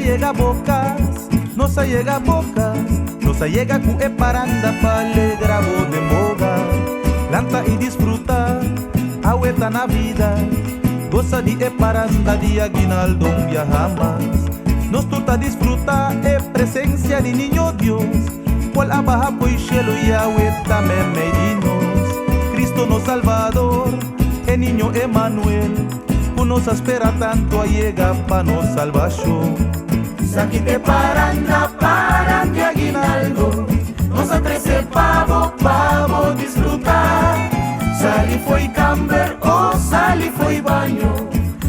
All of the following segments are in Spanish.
llega bocas, nos llega bocas, nos llega cu e paranda pa alegra bo de moga. Lanta y disfruta, agueta na vida, goza di e paranda di aguinaldo un día jamás. Nos tuta disfruta e presencia di niño Dios, cual abaja pues cielo y agueta me medinos. Cristo nos Salvador, el niño Emanuel, nos espera tanto a llega pa nos salvación. Saquite paranda, de aguinaldo, nos atrece pavo, disfrutar. Sali foi camber, sali foi baño,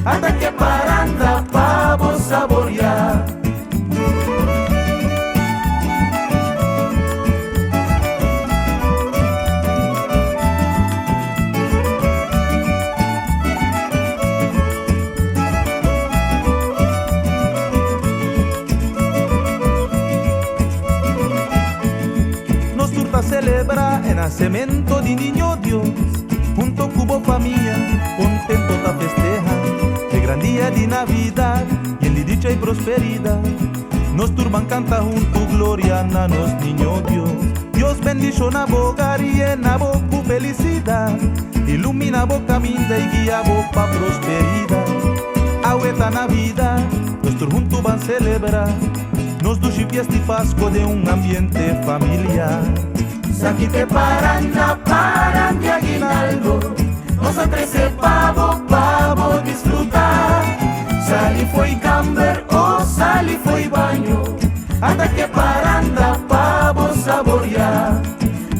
hasta que paranda, pavo saborear. Celebra el nacimiento de niño Dios, junto cubo familia, contento ta festeja, el gran día de Navidad, y en dicha y prosperidad, nos turban canta junto gloria a nos niño Dios. Dios bendice na bogar y en boca felicidad, ilumina boca minda y guía boca prosperidad. Agueta Navidad, nuestro junto van celebrar, nos duche fiesta y pasco de un ambiente familiar. Saquite paranda, de aguinaldo, nos atrece pavo, disfrutar. Sali foi camber, sali foi baño, hasta que paranda, pavo saborear.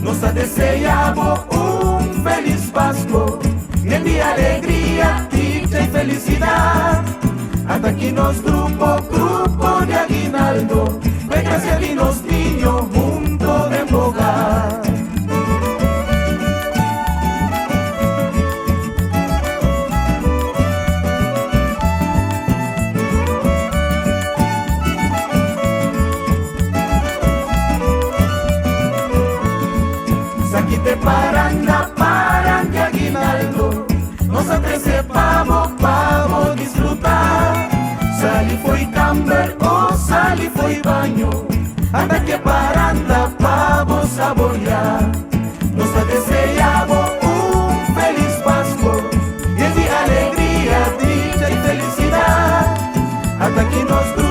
Nos deseamos un feliz Pascua, en día alegría, dicha y felicidad. Hasta aquí nos grupo de aguinaldo, pues gracias a los niños juntos de bogar. Saquite paranda, de aguinaldo, nos atrece pavo, disfrutar. Sali foi camber, sali foi baño, hasta que paranda, pavo saborear. Nos deseamos un feliz Pascua, y de alegría, dicha y felicidad. Hasta aquí nos